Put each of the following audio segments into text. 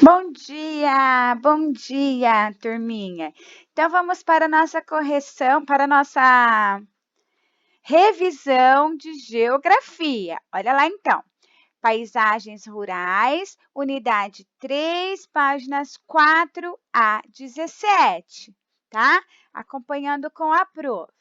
Bom dia, turminha. Então vamos para a nossa correção, para a nossa revisão de geografia. Olha lá então. Paisagens rurais, unidade 3, páginas 4 a 17, tá? Acompanhando com a prof.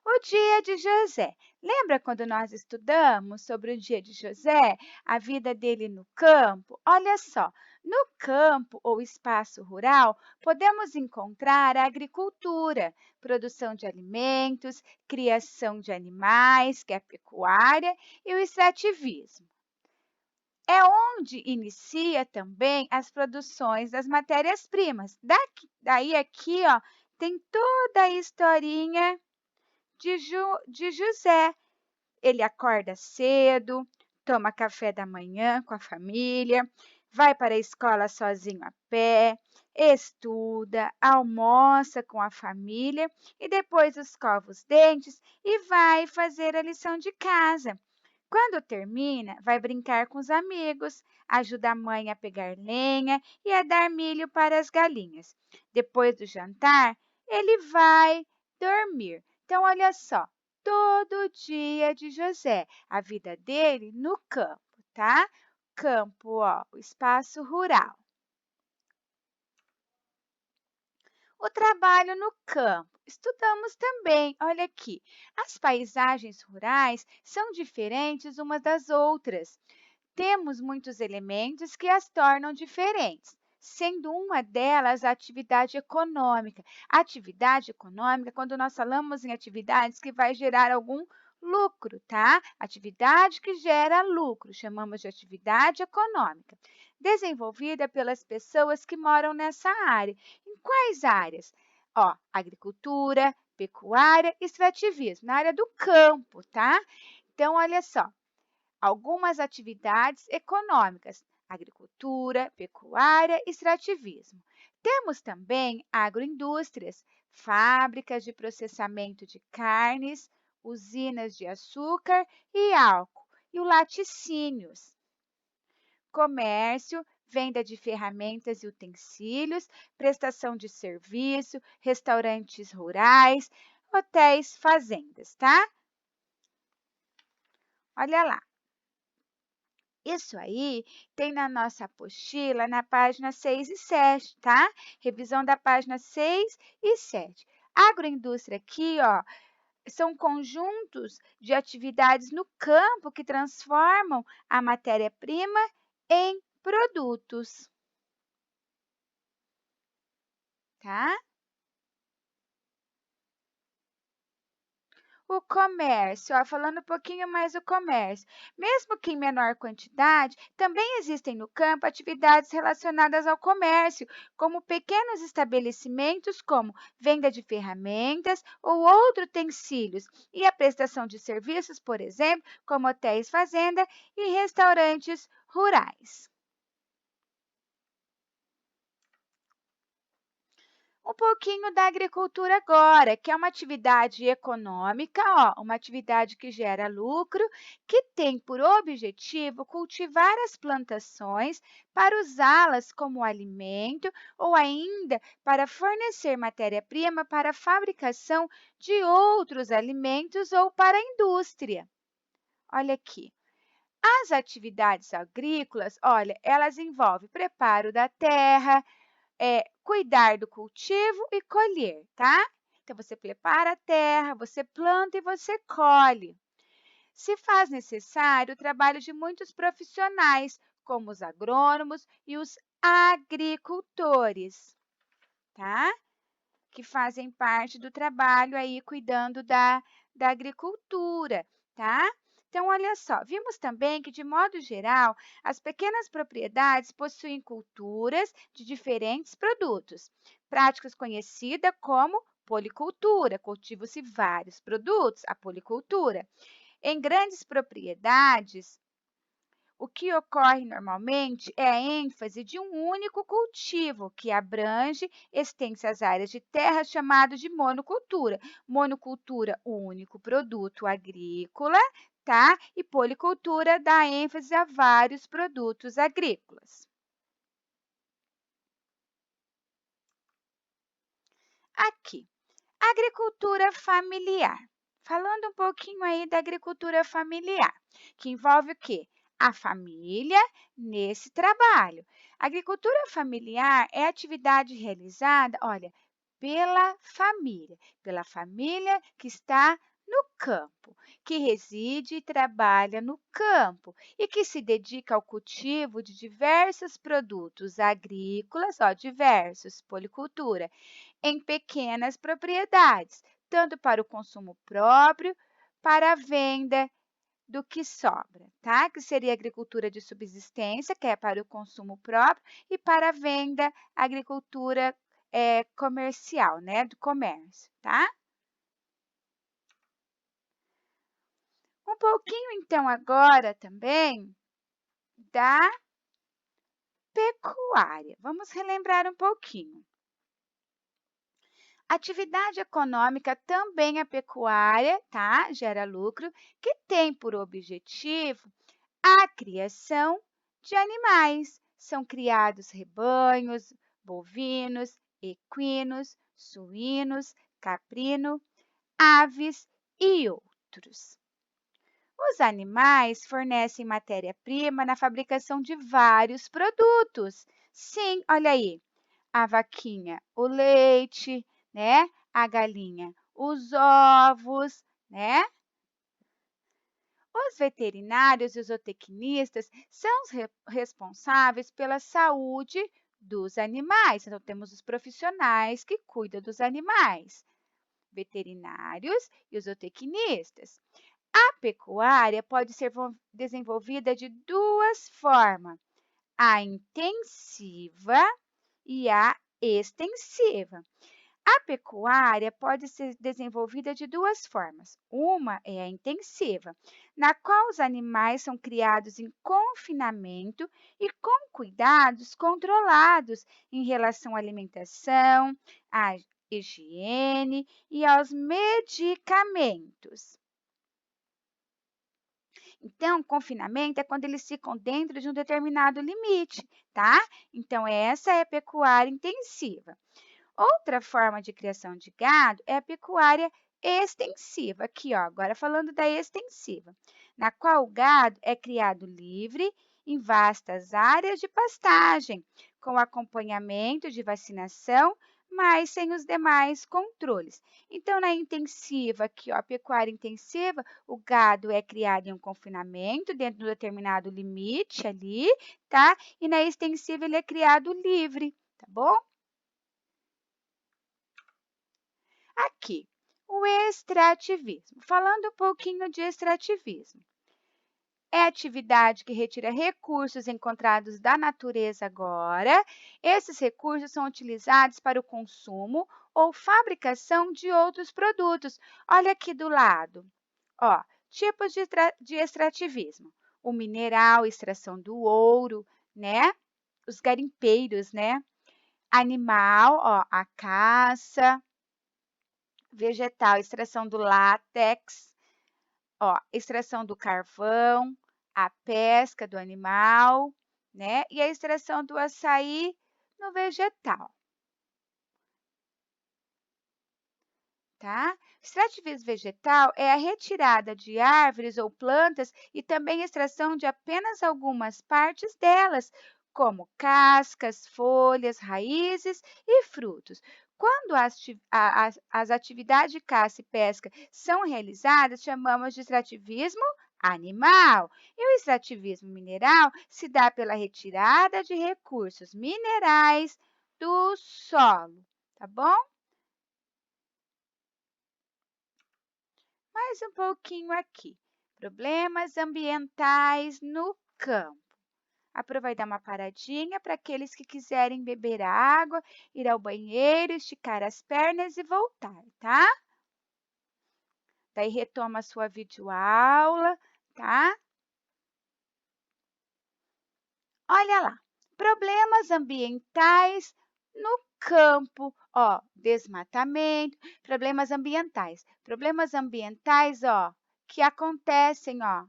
O dia de José. Lembra quando nós estudamos sobre o dia de José, a vida dele no campo? Olha só, no campo ou espaço rural, podemos encontrar a agricultura, produção de alimentos, criação de animais, que é a pecuária, e o extrativismo. É onde inicia também as produções das matérias-primas. Daí aqui, ó, tem toda a historinha de José. Ele acorda cedo, toma café da manhã com a família, vai para a escola sozinho a pé, estuda, almoça com a família e depois escova os dentes e vai fazer a lição de casa. Quando termina, vai brincar com os amigos, ajuda a mãe a pegar lenha e a dar milho para as galinhas. Depois do jantar, ele vai dormir. Então, olha só, todo dia de José, a vida dele no campo, tá? Campo, ó, o espaço rural. O trabalho no campo. Estudamos também, olha aqui, as paisagens rurais são diferentes umas das outras. Temos muitos elementos que as tornam diferentes, sendo uma delas a atividade econômica. A atividade econômica, quando nós falamos em atividades que vai gerar algum lucro, tá? Atividade que gera lucro, chamamos de atividade econômica, desenvolvida pelas pessoas que moram nessa área. Em quais áreas? Ó, agricultura, pecuária e extrativismo, na área do campo, tá? Então, olha só, algumas atividades econômicas, agricultura, pecuária e extrativismo. Temos também agroindústrias, fábricas de processamento de carnes, usinas de açúcar e álcool, e o laticínios. Comércio, venda de ferramentas e utensílios, prestação de serviço, restaurantes rurais, hotéis, fazendas, tá? Olha lá. Isso aí tem na nossa apostila, na página 6 e 7, tá? Revisão da página 6 e 7. Agroindústria aqui, ó, são conjuntos de atividades no campo que transformam a matéria-prima em produtos, tá? O comércio, ó, falando um pouquinho mais do comércio. Mesmo que em menor quantidade, também existem no campo atividades relacionadas ao comércio, como pequenos estabelecimentos, como venda de ferramentas ou outros utensílios, e a prestação de serviços, por exemplo, como hotéis fazenda e restaurantes rurais. Um pouquinho da agricultura agora, que é uma atividade econômica, ó, uma atividade que gera lucro, que tem por objetivo cultivar as plantações para usá-las como alimento ou ainda para fornecer matéria-prima para a fabricação de outros alimentos ou para a indústria. Olha aqui. As atividades agrícolas, olha, elas envolvem preparo da terra, cuidar do cultivo e colher, tá? Então, você prepara a terra, você planta e você colhe. Se faz necessário o trabalho de muitos profissionais, como os agrônomos e os agricultores, tá? Que fazem parte do trabalho aí cuidando da agricultura, tá? Então, olha só, vimos também que, de modo geral, as pequenas propriedades possuem culturas de diferentes produtos, práticas conhecidas como policultura, cultivam-se vários produtos, a policultura. Em grandes propriedades, o que ocorre normalmente é a ênfase de um único cultivo, que abrange extensas áreas de terra, chamado de monocultura. Monocultura, o único produto agrícola, tá? E policultura dá ênfase a vários produtos agrícolas. Aqui, agricultura familiar. Falando um pouquinho aí da agricultura familiar, que envolve o quê? A família nesse trabalho. Agricultura familiar é atividade realizada, olha, pela família que está no campo, que reside e trabalha no campo e que se dedica ao cultivo de diversos produtos agrícolas, ó, diversos, policultura em pequenas propriedades, tanto para o consumo próprio, para a venda do que sobra, tá? Que seria agricultura de subsistência, que é para o consumo próprio, e para a venda, agricultura comercial, né? Do comércio, tá? Um pouquinho, então, agora também da pecuária. Vamos relembrar um pouquinho. Atividade econômica também é pecuária, tá? Gera lucro, que tem por objetivo a criação de animais. São criados rebanhos, bovinos, equinos, suínos, caprino, aves e outros. Os animais fornecem matéria-prima na fabricação de vários produtos. Sim, olha aí, a vaquinha, o leite, né? A galinha, os ovos, né? Os veterinários e os zootecnistas são os responsáveis pela saúde dos animais. Então, temos os profissionais que cuidam dos animais, veterinários e os zootecnistas. A pecuária pode ser desenvolvida de duas formas: a intensiva e a extensiva. A pecuária pode ser desenvolvida de duas formas. Uma é a intensiva, na qual os animais são criados em confinamento e com cuidados controlados em relação à alimentação, à higiene e aos medicamentos. Então, confinamento é quando eles ficam dentro de um determinado limite, tá? Então, essa é a pecuária intensiva. Outra forma de criação de gado é a pecuária extensiva. Aqui, ó, agora falando da extensiva, na qual o gado é criado livre em vastas áreas de pastagem, com acompanhamento de vacinação, mas sem os demais controles. Então, na intensiva, aqui, ó, a pecuária intensiva, o gado é criado em um confinamento dentro de um determinado limite ali, tá? E na extensiva ele é criado livre, tá bom? Aqui, o extrativismo. Falando um pouquinho de extrativismo. É a atividade que retira recursos encontrados da natureza agora. Esses recursos são utilizados para o consumo ou fabricação de outros produtos. Olha aqui do lado. Ó, tipos de extrativismo. O mineral, extração do ouro, né? Os garimpeiros, né? Animal, ó, a caça, vegetal, extração do látex, ó, extração do carvão, a pesca do animal, né? E a extração do açaí no vegetal, tá? Extrativismo vegetal é a retirada de árvores ou plantas e também a extração de apenas algumas partes delas, como cascas, folhas, raízes e frutos. Quando as atividades de caça e pesca são realizadas, chamamos de extrativismo animal. E o extrativismo mineral se dá pela retirada de recursos minerais do solo, tá bom? Mais um pouquinho aqui. Problemas ambientais no campo. Aproveitar uma paradinha para aqueles que quiserem beber água, ir ao banheiro, esticar as pernas e voltar, tá? Daí retoma a sua videoaula, tá? Olha lá, problemas ambientais no campo, ó, desmatamento, problemas ambientais. Problemas ambientais, ó, que acontecem, ó,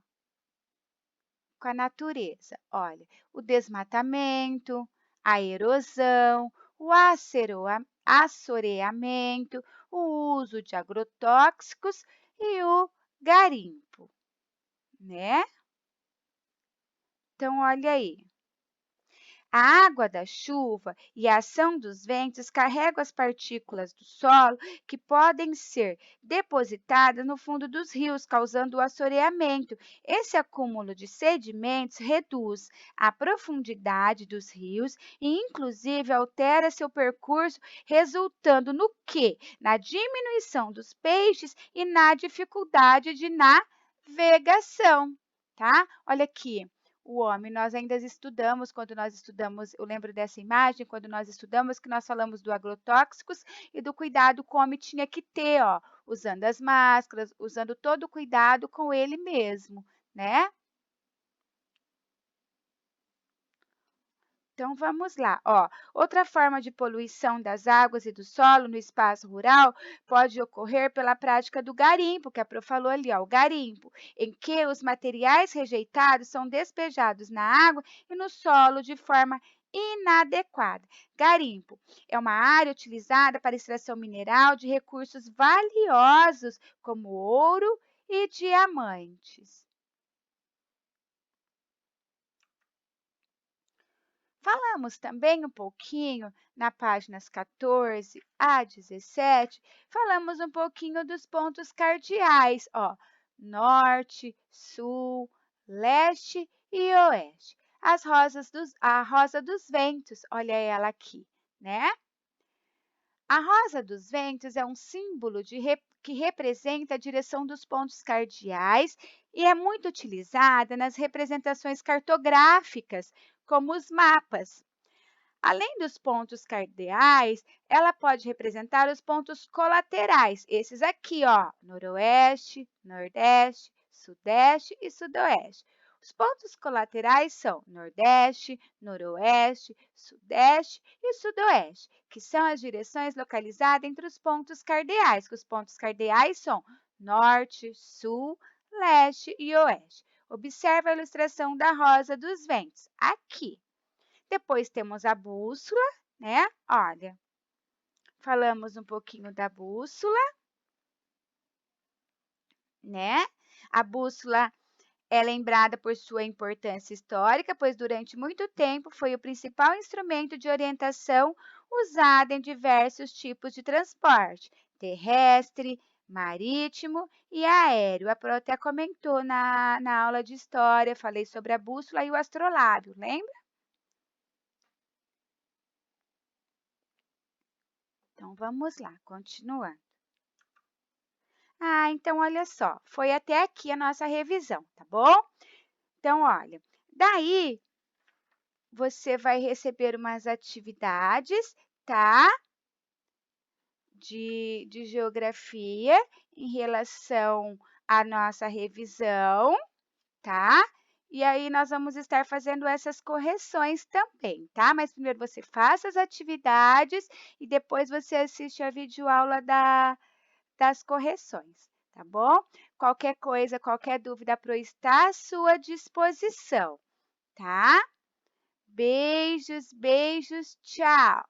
com a natureza. Olha, o desmatamento, a erosão, o assoreamento, o uso de agrotóxicos e o garimpo, né? Então, olha aí. A água da chuva e a ação dos ventos carregam as partículas do solo que podem ser depositadas no fundo dos rios, causando o assoreamento. Esse acúmulo de sedimentos reduz a profundidade dos rios e, inclusive, altera seu percurso, resultando no quê? Na diminuição dos peixes e na dificuldade de navegação, tá? Olha aqui. O homem, nós ainda estudamos, quando nós estudamos, eu lembro dessa imagem, quando nós estudamos que nós falamos do agrotóxicos e do cuidado que o homem tinha que ter, ó, usando as máscaras, usando todo o cuidado com ele mesmo, né? Então vamos lá, ó. Outra forma de poluição das águas e do solo no espaço rural pode ocorrer pela prática do garimpo, que a Pro falou ali, ó, o garimpo, em que os materiais rejeitados são despejados na água e no solo de forma inadequada. Garimpo é uma área utilizada para extração mineral de recursos valiosos como ouro e diamantes. Falamos também um pouquinho na páginas 14 a 17, falamos um pouquinho dos pontos cardeais, ó, norte, sul, leste e oeste. A rosa dos ventos, olha ela aqui, né? A rosa dos ventos é um símbolo que representa a direção dos pontos cardeais e é muito utilizada nas representações cartográficas, como os mapas. Além dos pontos cardeais, ela pode representar os pontos colaterais, esses aqui, ó, noroeste, nordeste, sudeste e sudoeste. Os pontos colaterais são nordeste, noroeste, sudeste e sudoeste, que são as direções localizadas entre os pontos cardeais, que os pontos cardeais são norte, sul, leste e oeste. Observe a ilustração da rosa dos ventos, aqui. Depois temos a bússola, né? Olha, falamos um pouquinho da bússola, né? A bússola é lembrada por sua importância histórica, pois durante muito tempo foi o principal instrumento de orientação usado em diversos tipos de transporte, terrestre, marítimo e aéreo. A Pro até comentou na aula de história, falei sobre a bússola e o astrolábio, lembra? Então, vamos lá, continuando. Ah, então olha só, foi até aqui a nossa revisão, tá bom? Então, olha, daí você vai receber umas atividades, tá? De geografia em relação à nossa revisão, tá? E aí nós vamos estar fazendo essas correções também, tá? Mas primeiro você faça as atividades e depois você assiste a videoaula das correções, tá bom? Qualquer coisa, qualquer dúvida, a Pro está à sua disposição, tá? Beijos, beijos, tchau!